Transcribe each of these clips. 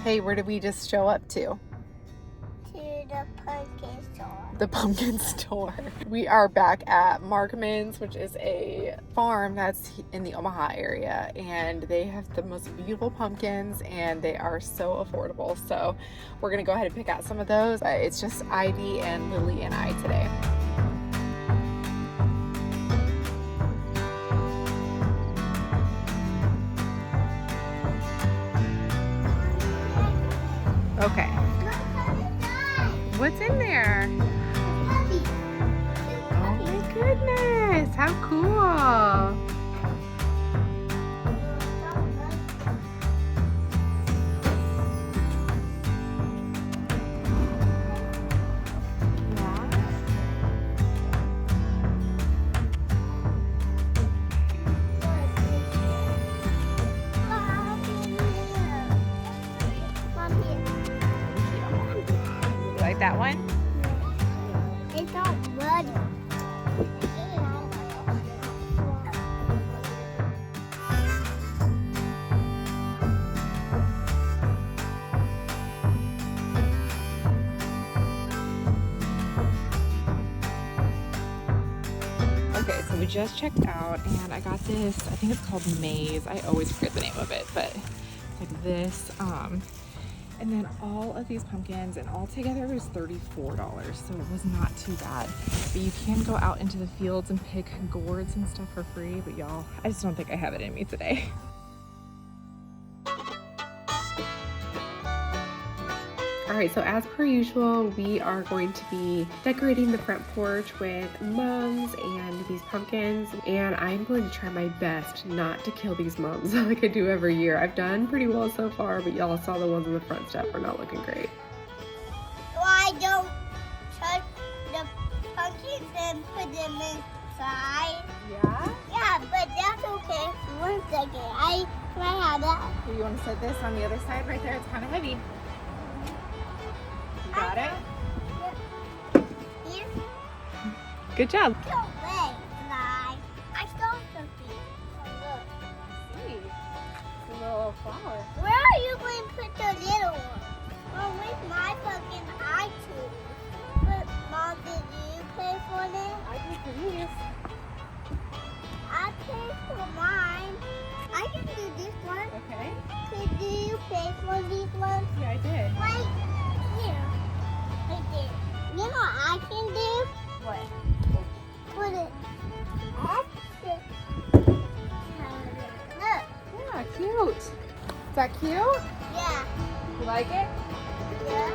Hey, where did we just show up to? To the pumpkin store. The pumpkin store. We are back at Markman's, which is a farm that's in the Omaha area, and they have the most beautiful pumpkins and they are so affordable. So we're gonna go ahead and pick out some of those. It's just Ivy and Lily and I today. Okay. What's in there? Oh my goodness, how cool. Like that one? It's not bloody. Okay, so we just checked out and I got this, I think it's called Maze. I always forget the name of it, but it's like this. And then all of these pumpkins, and all together it was $34, so it was not too bad. But you can go out into the fields and pick gourds and stuff for free, but y'all, I just don't think I have it in me today. All right, so as per usual, we are going to be decorating the front porch with mums and these pumpkins, and I'm going to try my best not to kill these mums like I do every year. I've done pretty well so far, but y'all saw the ones on the front step are not looking great. Why don't touch the pumpkins and put them inside? Yeah? Yeah, but that's okay. 1 second. I have that. You want to set this on the other side right there? It's kind of heavy. Got it? Here. Good job. No way, Eli. I stole something. Look. See, it's a little flower. Where are you going to put the little one? Well, with my pumpkin, I choose. But Mom, did you pay for them? I did for these. I paid for mine. I can do this one. Okay. Could you pay for these ones? Yeah, I did. Right here. Right there. You know what I can do? What? Put it extra. Look. Yeah, cute. Is that cute? Yeah. You like it? Yeah.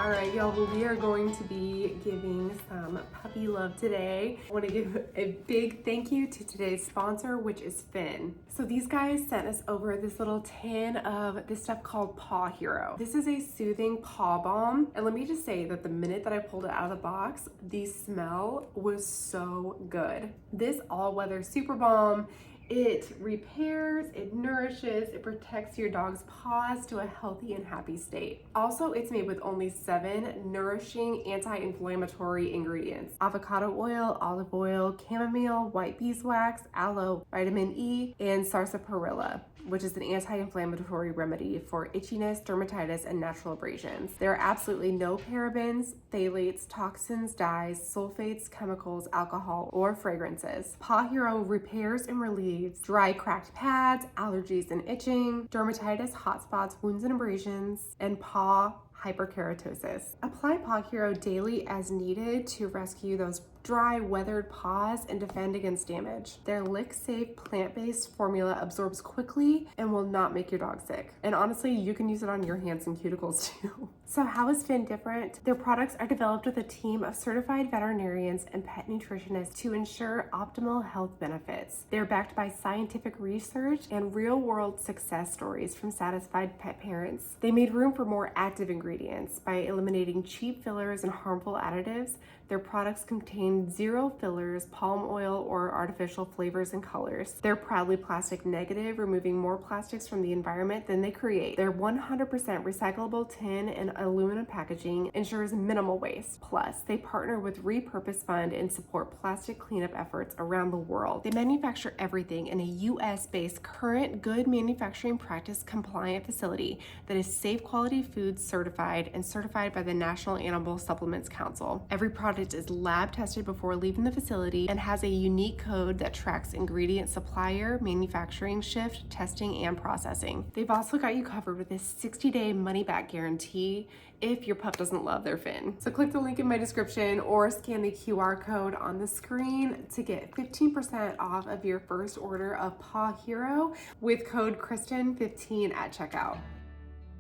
All right, y'all, well, we are going to be giving some puppy love today. I want to give a big thank you to today's sponsor, which is Finn. So these guys sent us over this little tin of this stuff called Paw Hero. This is a soothing paw balm. And let me just say that the minute that I pulled it out of the box, the smell was so good. This all-weather super balm, it repairs, it nourishes, it protects your dog's paws to a healthy and happy state. Also, it's made with only 7 nourishing anti-inflammatory ingredients: avocado oil, olive oil, chamomile, white beeswax, aloe, vitamin E, and sarsaparilla, which is an anti-inflammatory remedy for itchiness, dermatitis, and natural abrasions. There are absolutely no parabens, phthalates, toxins, dyes, sulfates, chemicals, alcohol, or fragrances. Paw Hero repairs and relieves dry, cracked pads, allergies and itching, dermatitis, hot spots, wounds and abrasions, and paw hyperkeratosis. Apply Paw Hero daily as needed to rescue those dry, weathered paws and defend against damage. Their lick-safe, plant-based formula absorbs quickly and will not make your dog sick. And honestly, you can use it on your hands and cuticles too. So how is Finn different? Their products are developed with a team of certified veterinarians and pet nutritionists to ensure optimal health benefits. They're backed by scientific research and real-world success stories from satisfied pet parents. They made room for more active ingredients by eliminating cheap fillers and harmful additives. Their products contain 0 fillers, palm oil, or artificial flavors and colors. They're proudly plastic negative, removing more plastics from the environment than they create. Their 100% recyclable tin and aluminum packaging ensures minimal waste. Plus, they partner with Repurpose Fund and support plastic cleanup efforts around the world. They manufacture everything in a US-based current good manufacturing practice compliant facility that is safe quality food certified and certified by the National Animal Supplements Council. Every product is lab tested before leaving the facility and has a unique code that tracks ingredient supplier, manufacturing shift, testing, and processing. They've also got you covered with this 60-day money-back guarantee if your pup doesn't love their Finn. So click the link in my description or scan the QR code on the screen to get 15% off of your first order of Paw Hero with code Kristen15 at checkout.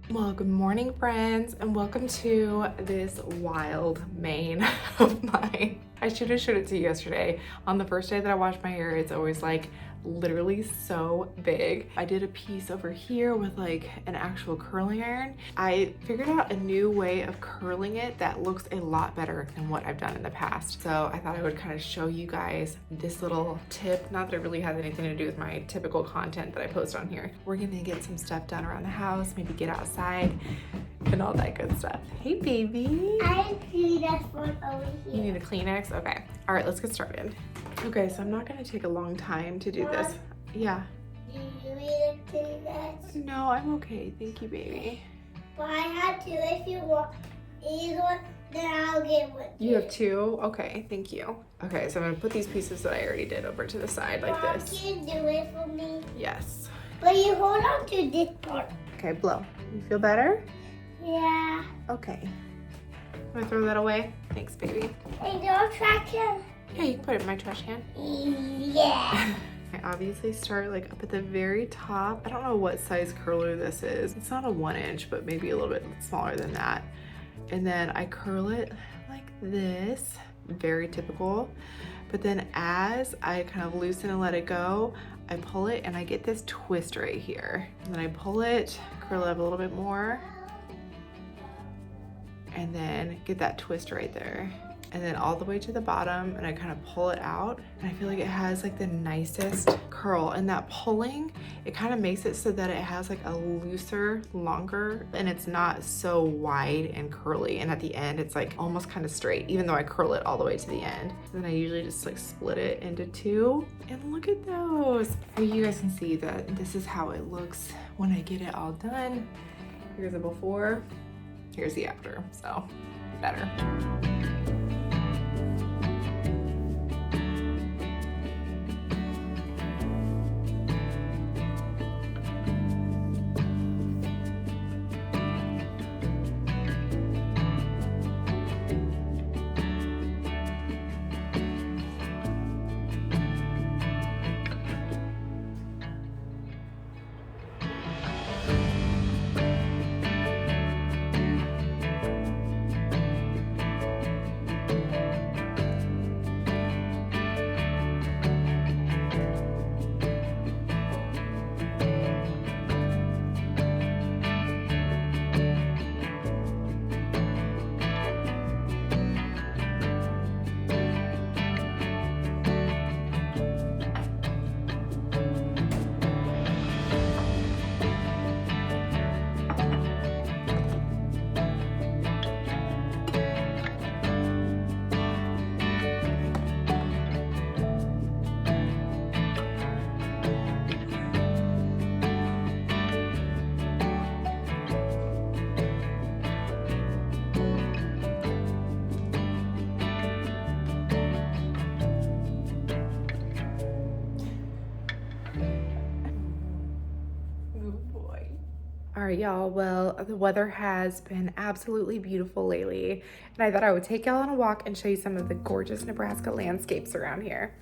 Well, good morning, friends, and welcome to this wild mane of mine. I should have showed it to you yesterday. On the first day that I wash my hair, it's always like literally so big. I did a piece over here with like an actual curling iron. I figured out a new way of curling it that looks a lot better than what I've done in the past. So I thought I would kind of show you guys this little tip. Not that it really has anything to do with my typical content that I post on here. We're gonna get some stuff done around the house, maybe get outside and all that good stuff. Hey, baby. I need a one over here. You need a Kleenex? Okay. All right, let's get started. Okay, so I'm not gonna take a long time to do this. Yeah. Do you need a Kleenex? No, I'm okay. Thank you, baby. But I have to. If you want either one, then I'll get one. You have 2? Okay, thank you. Okay, so I'm gonna put these pieces that I already did over to the side like Mom, this. can you do it for me? Yes. But you hold on to this part. Okay, blow. You feel better? Yeah. Okay. Wanna throw that away? Thanks, baby. Hey, don't track him. Yeah, you can put it in my trash can. Yeah. I obviously start like up at the very top. I don't know what size curler this is. It's not a 1 inch, but maybe a little bit smaller than that. And then I curl it like this, very typical. But then as I kind of loosen and let it go, I pull it and I get this twist right here. And then I pull it, curl it up a little bit more, and then get that twist right there. And then all the way to the bottom, and I kind of pull it out, and I feel like it has like the nicest curl. And that pulling, it kind of makes it so that it has like a looser, longer, and it's not so wide and curly. And at the end, it's like almost kind of straight, even though I curl it all the way to the end. And then I usually just like split it into 2, and look at those. So you guys can see that this is how it looks when I get it all done. Here's the before, here's the after, so better. All right, y'all. Well, the weather has been absolutely beautiful lately, and I thought I would take y'all on a walk and show you some of the gorgeous Nebraska landscapes around here.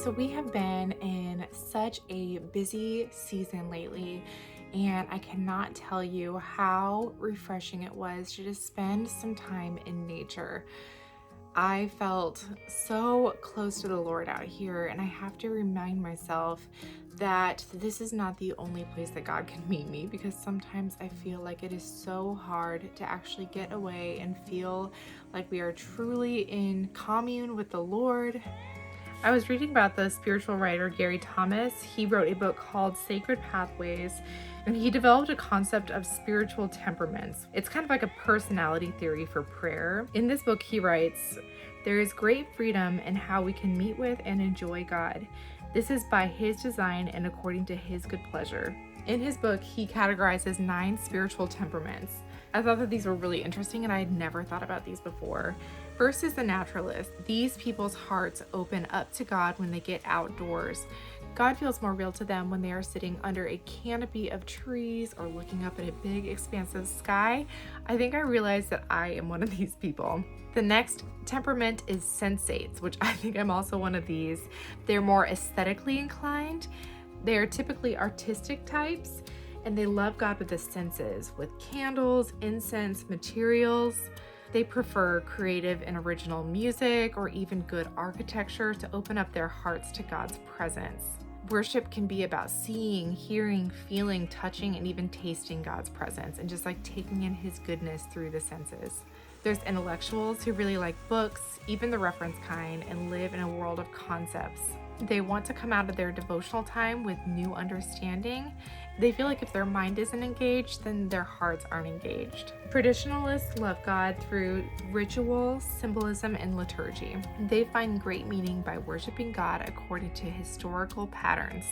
So we have been in such a busy season lately, and I cannot tell you how refreshing it was to just spend some time in nature. I felt so close to the Lord out here, and I have to remind myself that this is not the only place that God can meet me, because sometimes I feel like it is so hard to actually get away and feel like we are truly in commune with the Lord. I was reading about the spiritual writer Gary Thomas. He wrote a book called Sacred Pathways, and he developed a concept of spiritual temperaments. It's kind of like a personality theory for prayer. In this book, he writes, "There is great freedom in how we can meet with and enjoy God. This is by His design and according to His good pleasure." In his book, he categorizes 9 spiritual temperaments. I thought that these were really interesting, and I had never thought about these before. First is the naturalist. These people's hearts open up to God when they get outdoors. God feels more real to them when they are sitting under a canopy of trees or looking up at a big expansive sky. I think I realized that I am one of these people. The next temperament is sensates, which I think I'm also one of these. They're more aesthetically inclined. They are typically artistic types, and they love God with the senses, with candles, incense, materials. They prefer creative and original music or even good architecture to open up their hearts to God's presence. Worship can be about seeing, hearing, feeling, touching, and even tasting God's presence, and just like taking in His goodness through the senses. There's intellectuals who really like books, even the reference kind, and live in a world of concepts. They want to come out of their devotional time with new understanding. They feel like if their mind isn't engaged, then their hearts aren't engaged. Traditionalists love God through ritual, symbolism, and liturgy. They find great meaning by worshiping God according to historical patterns.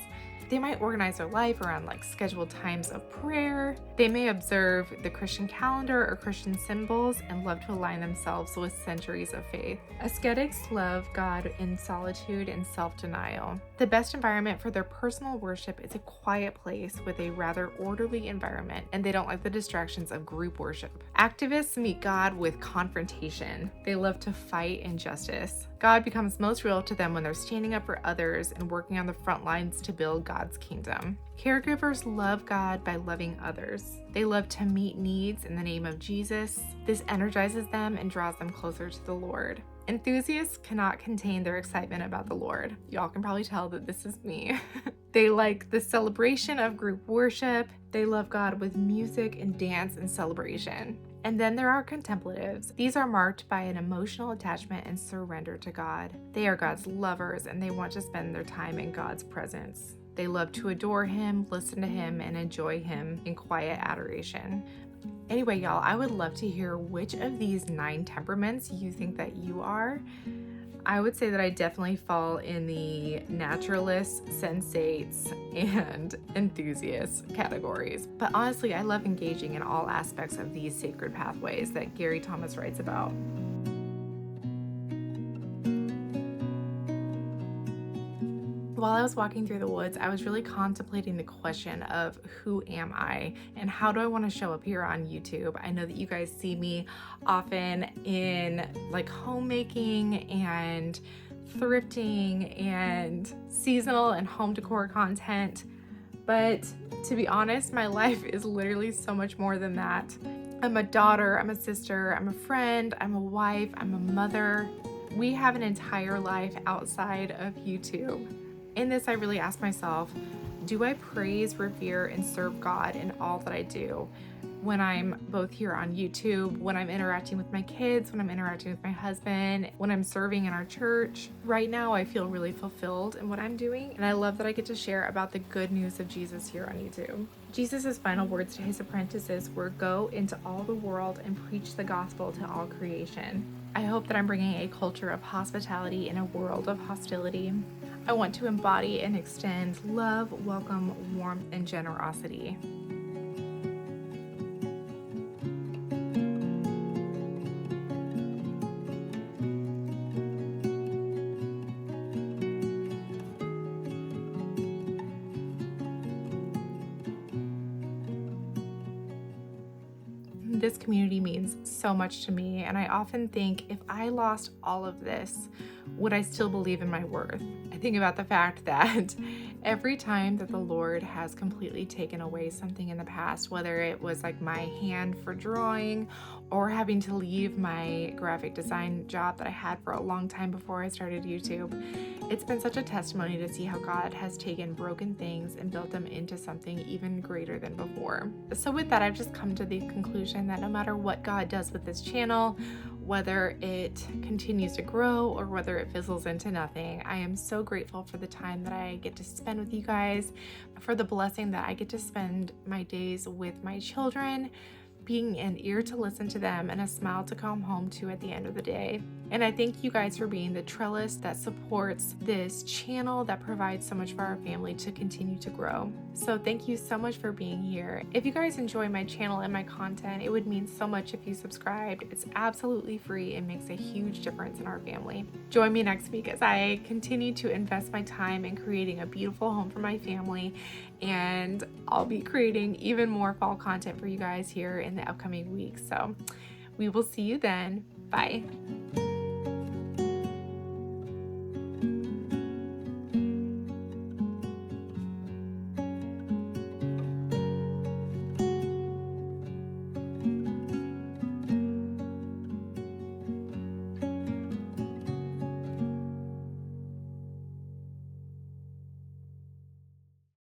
They might organize their life around like scheduled times of prayer. They may observe the Christian calendar or Christian symbols and love to align themselves with centuries of faith. Ascetics love God in solitude and self-denial. The best environment for their personal worship is a quiet place with a rather orderly environment, and they don't like the distractions of group worship. Activists meet God with confrontation. They love to fight injustice. God becomes most real to them when they're standing up for others and working on the front lines to build God's kingdom. Caregivers love God by loving others. They love to meet needs in the name of Jesus. This energizes them and draws them closer to the Lord. Enthusiasts cannot contain their excitement about the Lord. Y'all can probably tell that this is me. They like the celebration of group worship. They love God with music and dance and celebration. And then there are contemplatives. These are marked by an emotional attachment and surrender to God. They are God's lovers, and they want to spend their time in God's presence. They love to adore Him, listen to Him, and enjoy Him in quiet adoration. Anyway, y'all, I would love to hear which of these 9 temperaments you think that you are. I would say that I definitely fall in the naturalist, sensates, and enthusiast categories. But honestly, I love engaging in all aspects of these sacred pathways that Gary Thomas writes about. While I was walking through the woods, I was really contemplating the question of who am I and how do I want to show up here on YouTube? I know that you guys see me often in like homemaking and thrifting and seasonal and home decor content, but to be honest, my life is literally so much more than that. I'm a daughter, I'm a sister, I'm a friend, I'm a wife, I'm a mother. We have an entire life outside of YouTube. In this, I really ask myself, do I praise, revere, and serve God in all that I do? When I'm both here on YouTube, when I'm interacting with my kids, when I'm interacting with my husband, when I'm serving in our church. Right now, I feel really fulfilled in what I'm doing, and I love that I get to share about the good news of Jesus here on YouTube. Jesus' final words to his apprentices were, "Go into all the world and preach the gospel to all creation." I hope that I'm bringing a culture of hospitality in a world of hostility. I want to embody and extend love, welcome, warmth, and generosity. This community means so much to me, and I often think, if I lost all of this, would I still believe in my worth? I think about the fact that every time that the Lord has completely taken away something in the past, whether it was like my hand for drawing or having to leave my graphic design job that I had for a long time before I started YouTube, it's been such a testimony to see how God has taken broken things and built them into something even greater than before. So with that, I've just come to the conclusion that no matter what God does with this channel, whether it continues to grow or whether it fizzles into nothing, I am so grateful for the time that I get to spend with you guys, for the blessing that I get to spend my days with my children, being an ear to listen to them and a smile to come home to at the end of the day. And I thank you guys for being the trellis that supports this channel, that provides so much for our family to continue to grow. So thank you so much for being here. If you guys enjoy my channel and my content, it would mean so much if you subscribed. It's absolutely free and makes a huge difference in our family. Join me next week as I continue to invest my time in creating a beautiful home for my family, and I'll be creating even more fall content for you guys here in the upcoming weeks. So we will see you then. Bye.